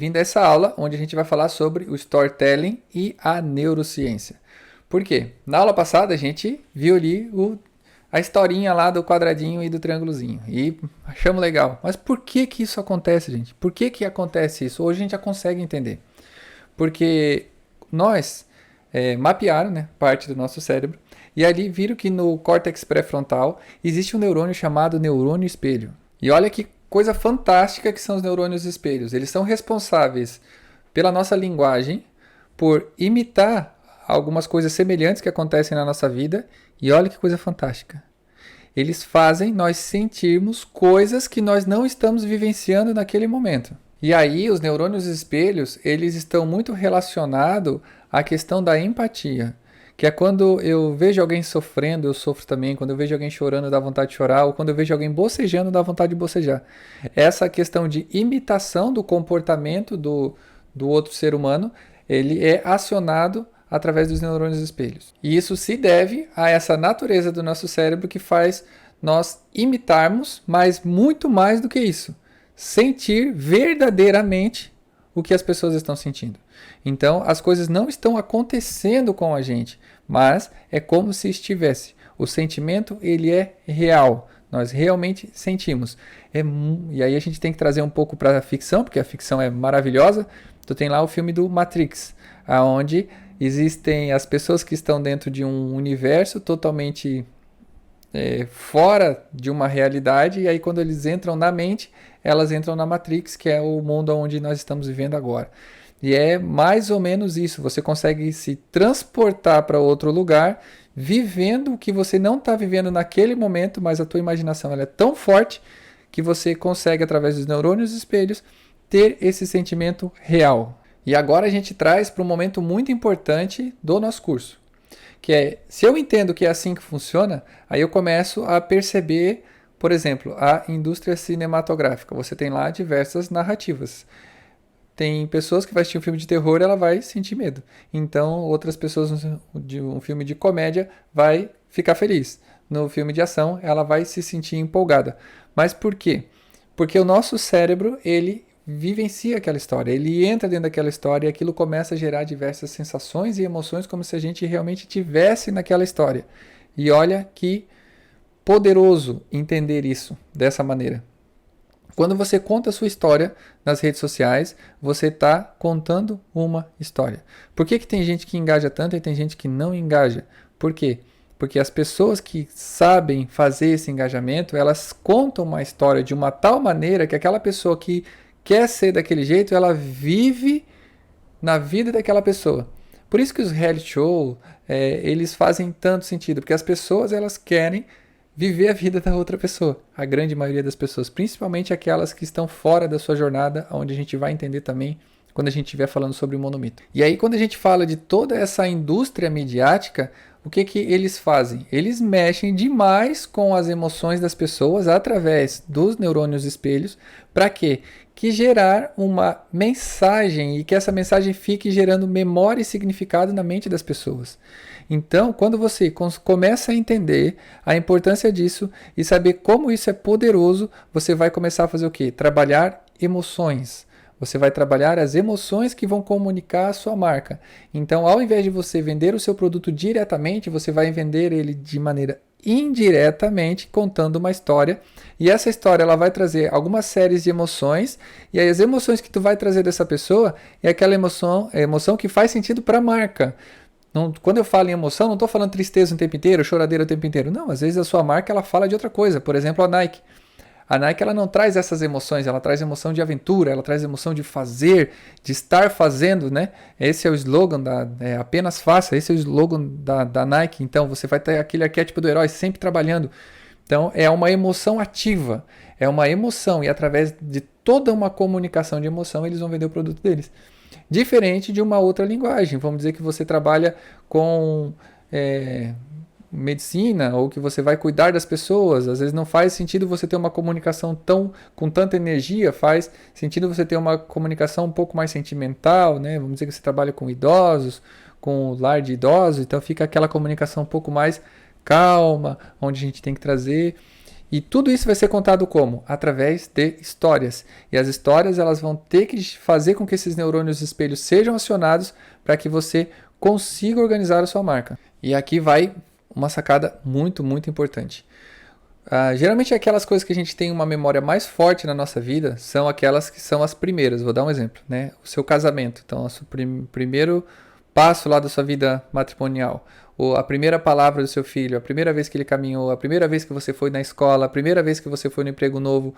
Vindo a essa aula onde a gente vai falar sobre o storytelling e a neurociência. Por quê? Na aula passada a gente viu ali a historinha lá do quadradinho e do triângulozinho e achamos legal. Mas por que que isso acontece, gente? Por que que acontece isso? Hoje a gente já consegue entender. Porque nós mapearam, né, parte do nosso cérebro e ali viram que no córtex pré-frontal existe um neurônio chamado neurônio espelho. E olha que coisa fantástica que são os neurônios espelhos. Eles são responsáveis pela nossa linguagem, por imitar algumas coisas semelhantes que acontecem na nossa vida. E olha que coisa fantástica. Eles fazem nós sentirmos coisas que nós não estamos vivenciando naquele momento. E aí, os neurônios espelhos, eles estão muito relacionados à questão da empatia. Que é quando eu vejo alguém sofrendo, eu sofro também. Quando eu vejo alguém chorando, dá vontade de chorar. Ou quando eu vejo alguém bocejando, dá vontade de bocejar. Essa questão de imitação do comportamento do outro ser humano, ele é acionado através dos neurônios espelhos. E isso se deve a essa natureza do nosso cérebro que faz nós imitarmos, mas muito mais do que isso. Sentir verdadeiramente o que as pessoas estão sentindo. Então, as coisas não estão acontecendo com a gente, mas é como se estivesse. O sentimento, ele é real. Nós realmente sentimos. E aí a gente tem que trazer um pouco para a ficção, porque a ficção é maravilhosa. Tu tem lá o filme do Matrix, onde existem as pessoas que estão dentro de um universo totalmente fora de uma realidade, e aí quando eles entram na mente, elas entram na Matrix, que é o mundo onde nós estamos vivendo agora. E é mais ou menos isso, você consegue se transportar para outro lugar, vivendo o que você não está vivendo naquele momento, mas a tua imaginação ela é tão forte que você consegue, através dos neurônios espelhos, ter esse sentimento real. E agora a gente traz para um momento muito importante do nosso curso, que é, se eu entendo que é assim que funciona, aí eu começo a perceber, por exemplo, a indústria cinematográfica. Você tem lá diversas narrativas. Tem pessoas que vai assistir um filme de terror, ela vai sentir medo. Então, outras pessoas de um filme de comédia vai ficar feliz. No filme de ação, ela vai se sentir empolgada. Mas por quê? Porque o nosso cérebro, ele vivencia aquela história, ele entra dentro daquela história e aquilo começa a gerar diversas sensações e emoções como se a gente realmente estivesse naquela história. E olha que poderoso entender isso dessa maneira. Quando você conta a sua história nas redes sociais, você está contando uma história. Por que tem gente que engaja tanto e tem gente que não engaja? Por quê? Porque as pessoas que sabem fazer esse engajamento, elas contam uma história de uma tal maneira que aquela pessoa que quer ser daquele jeito, ela vive na vida daquela pessoa. Por isso que os reality show, eles fazem tanto sentido, porque as pessoas elas querem viver a vida da outra pessoa. A grande maioria das pessoas, principalmente aquelas que estão fora da sua jornada, onde a gente vai entender também quando a gente estiver falando sobre o monomito. E aí quando a gente fala de toda essa indústria midiática, o que que eles fazem? Eles mexem demais com as emoções das pessoas através dos neurônios espelhos. Para quê? Que gerar uma mensagem e que essa mensagem fique gerando memória e significado na mente das pessoas. Então, quando você começa a entender a importância disso e saber como isso é poderoso, você vai começar a fazer o quê? Trabalhar emoções. Você vai trabalhar as emoções que vão comunicar a sua marca. Então, ao invés de você vender o seu produto diretamente, você vai vender ele de maneira indiretamente, contando uma história. E essa história ela vai trazer algumas séries de emoções. E aí as emoções que tu vai trazer dessa pessoa é aquela emoção, é a emoção que faz sentido para a marca. Não, quando eu falo em emoção, não estou falando tristeza o tempo inteiro, choradeira o tempo inteiro. Não, às vezes a sua marca ela fala de outra coisa. Por exemplo, a Nike. A Nike ela não traz essas emoções, ela traz emoção de aventura, ela traz emoção de fazer, de estar fazendo, né? Esse é o slogan apenas faça, esse é o slogan da Nike. Então você vai ter aquele arquétipo do herói sempre trabalhando. Então é uma emoção ativa, é uma emoção e através de toda uma comunicação de emoção eles vão vender o produto deles. Diferente de uma outra linguagem, vamos dizer que você trabalha com medicina ou que você vai cuidar das pessoas, às vezes não faz sentido você ter uma comunicação com tanta energia, faz sentido você ter uma comunicação um pouco mais sentimental, né? Vamos dizer que você trabalha com idosos, com lar de idosos, então fica aquela comunicação um pouco mais calma, onde a gente tem que trazer. E tudo isso vai ser contado como? Através de histórias. E as histórias elas vão ter que fazer com que esses neurônios espelhos sejam acionados para que você consiga organizar a sua marca. E aqui vai uma sacada muito, muito importante. Geralmente aquelas coisas que a gente tem uma memória mais forte na nossa vida são aquelas que são as primeiras. Vou dar um exemplo, né? O seu casamento. Então, o primeiro passo lá da sua vida matrimonial, ou a primeira palavra do seu filho, a primeira vez que ele caminhou, a primeira vez que você foi na escola, a primeira vez que você foi no emprego novo,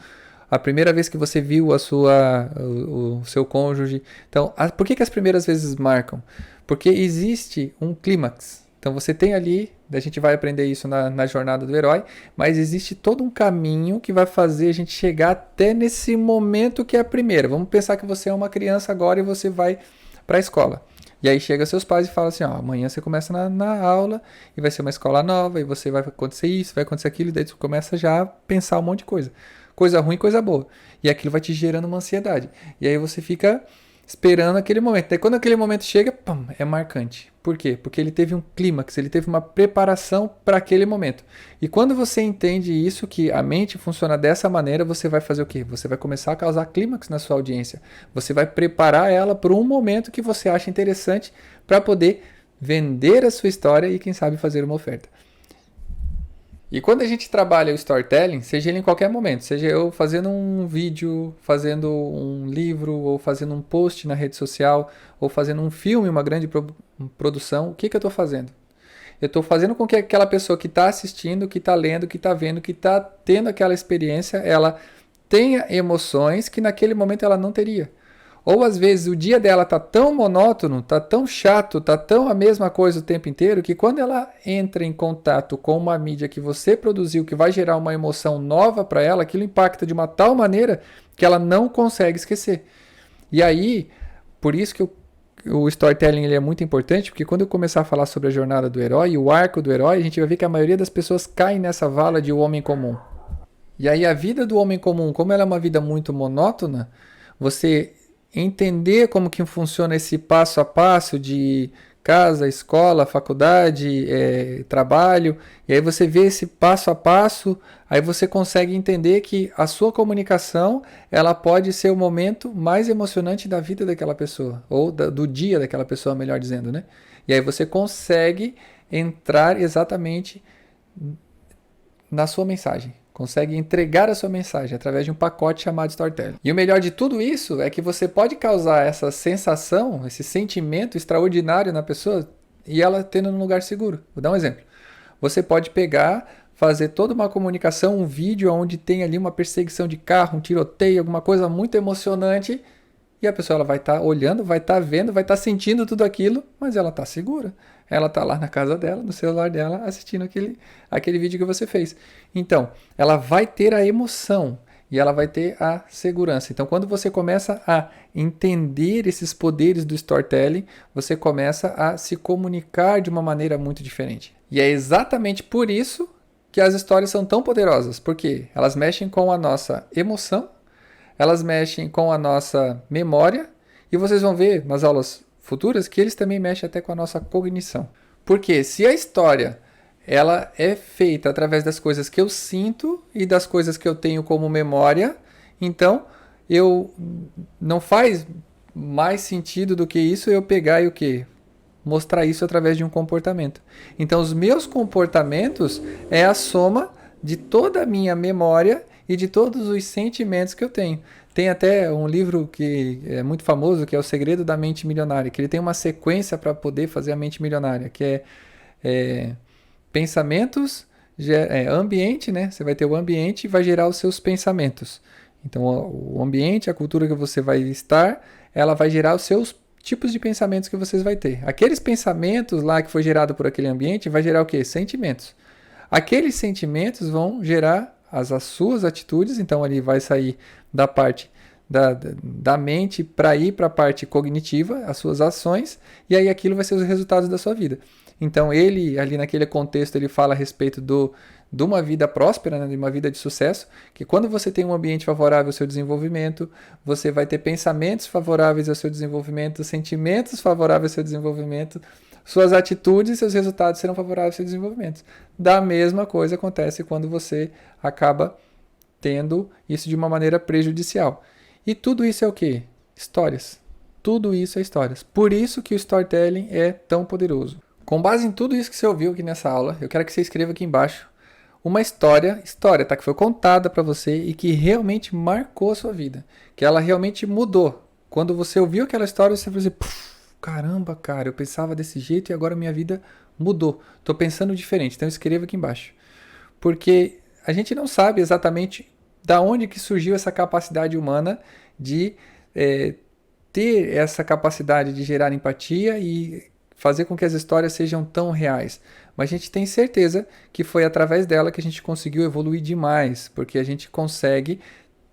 a primeira vez que você viu o seu cônjuge. Então, por que as primeiras vezes marcam? Porque existe um clímax. Então você tem ali, a gente vai aprender isso na jornada do herói, mas existe todo um caminho que vai fazer a gente chegar até nesse momento que é a primeira. Vamos pensar que você é uma criança agora e você vai para a escola. E aí chega seus pais e fala assim, ó, amanhã você começa na aula e vai ser uma escola nova e você vai acontecer isso, vai acontecer aquilo, e daí você começa já a pensar um monte de coisa. Coisa ruim, coisa boa. E aquilo vai te gerando uma ansiedade. E aí você fica esperando aquele momento. Daí quando aquele momento chega, pum, é marcante. Por quê? Porque ele teve um clímax, ele teve uma preparação para aquele momento. E quando você entende isso, que a mente funciona dessa maneira, você vai fazer o quê? Você vai começar a causar clímax na sua audiência. Você vai preparar ela para um momento que você acha interessante para poder vender a sua história e, quem sabe, fazer uma oferta. E quando a gente trabalha o storytelling, seja ele em qualquer momento, seja eu fazendo um vídeo, fazendo um livro, ou fazendo um post na rede social, ou fazendo um filme, uma grande produção, o que eu estou fazendo? Eu estou fazendo com que aquela pessoa que está assistindo, que está lendo, que está vendo, que está tendo aquela experiência, ela tenha emoções que naquele momento ela não teria. Ou às vezes o dia dela tá tão monótono, tá tão chato, tá tão a mesma coisa o tempo inteiro, que quando ela entra em contato com uma mídia que você produziu, que vai gerar uma emoção nova para ela, aquilo impacta de uma tal maneira que ela não consegue esquecer. E aí, por isso que o storytelling ele é muito importante, porque quando eu começar a falar sobre a jornada do herói e o arco do herói, a gente vai ver que a maioria das pessoas cai nessa vala de o homem comum. E aí a vida do homem comum, como ela é uma vida muito monótona, você entender como que funciona esse passo a passo de casa, escola, faculdade, trabalho, e aí você vê esse passo a passo, aí você consegue entender que a sua comunicação ela pode ser o momento mais emocionante da vida daquela pessoa, ou do dia daquela pessoa, melhor dizendo, né? E aí você consegue entrar exatamente na sua mensagem. Consegue entregar a sua mensagem através de um pacote chamado storytelling. E o melhor de tudo isso é que você pode causar essa sensação, esse sentimento extraordinário na pessoa e ela tendo num lugar seguro. Vou dar um exemplo. Você pode pegar, fazer toda uma comunicação, um vídeo onde tem ali uma perseguição de carro, um tiroteio, alguma coisa muito emocionante, e a pessoa ela vai estar olhando, vai estar vendo, vai estar sentindo tudo aquilo, mas ela está segura. Ela está lá na casa dela, no celular dela, assistindo aquele vídeo que você fez. Então, ela vai ter a emoção e ela vai ter a segurança. Então, quando você começa a entender esses poderes do storytelling, você começa a se comunicar de uma maneira muito diferente. E é exatamente por isso que as histórias são tão poderosas, porque elas mexem com a nossa emoção, elas mexem com a nossa memória, e vocês vão ver nas aulas futuras que eles também mexem até com a nossa cognição. Porque se a história ela é feita através das coisas que eu sinto e das coisas que eu tenho como memória, então eu não faz mais sentido do que isso eu pegar e o quê? Mostrar isso através de um comportamento. Então os meus comportamentos é a soma de toda a minha memória e de todos os sentimentos que eu tenho. Tem até um livro que é muito famoso, que é O Segredo da Mente Milionária, que ele tem uma sequência para poder fazer a mente milionária, que é pensamentos, ambiente, né? Você vai ter o ambiente e vai gerar os seus pensamentos. Então, o ambiente, a cultura que você vai estar, ela vai gerar os seus tipos de pensamentos que vocês vai ter. Aqueles pensamentos lá que foi gerado por aquele ambiente, vai gerar o quê? Sentimentos. Aqueles sentimentos vão gerar as suas atitudes, então ali vai sair da parte da mente para ir para a parte cognitiva, as suas ações, e aí aquilo vai ser os resultados da sua vida. Então ele, ali naquele contexto, ele fala a respeito de uma vida próspera, né, de uma vida de sucesso, que quando você tem um ambiente favorável ao seu desenvolvimento, você vai ter pensamentos favoráveis ao seu desenvolvimento, sentimentos favoráveis ao seu desenvolvimento, suas atitudes e seus resultados serão favoráveis ao seu desenvolvimento. Da mesma coisa acontece quando você acaba tendo isso de uma maneira prejudicial. E tudo isso é o quê? Histórias. Tudo isso é histórias. Por isso que o storytelling é tão poderoso. Com base em tudo isso que você ouviu aqui nessa aula, eu quero que você escreva aqui embaixo uma história, tá, que foi contada para você e que realmente marcou a sua vida, que ela realmente mudou. Quando você ouviu aquela história, você falou assim, caramba, cara, eu pensava desse jeito e agora minha vida mudou. Tô pensando diferente. Então escreva aqui embaixo. Porque a gente não sabe exatamente da onde que surgiu essa capacidade humana de ter essa capacidade de gerar empatia e fazer com que as histórias sejam tão reais. Mas a gente tem certeza que foi através dela que a gente conseguiu evoluir demais, porque a gente consegue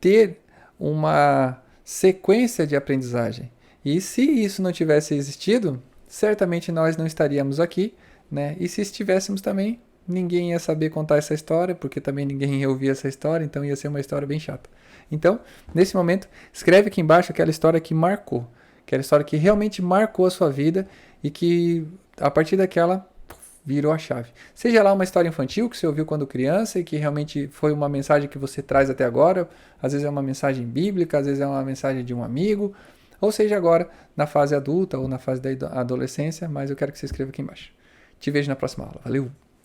ter uma sequência de aprendizagem. E se isso não tivesse existido, certamente nós não estaríamos aqui, né? E se estivéssemos também, ninguém ia saber contar essa história, porque também ninguém ia ouvir essa história, então ia ser uma história bem chata. Então, nesse momento, escreve aqui embaixo aquela história que marcou, aquela história que realmente marcou a sua vida e que, a partir daquela, virou a chave. Seja lá uma história infantil que você ouviu quando criança e que realmente foi uma mensagem que você traz até agora, às vezes é uma mensagem bíblica, às vezes é uma mensagem de um amigo, ou seja agora na fase adulta ou na fase da adolescência, mas eu quero que você escreva aqui embaixo. Te vejo na próxima aula. Valeu!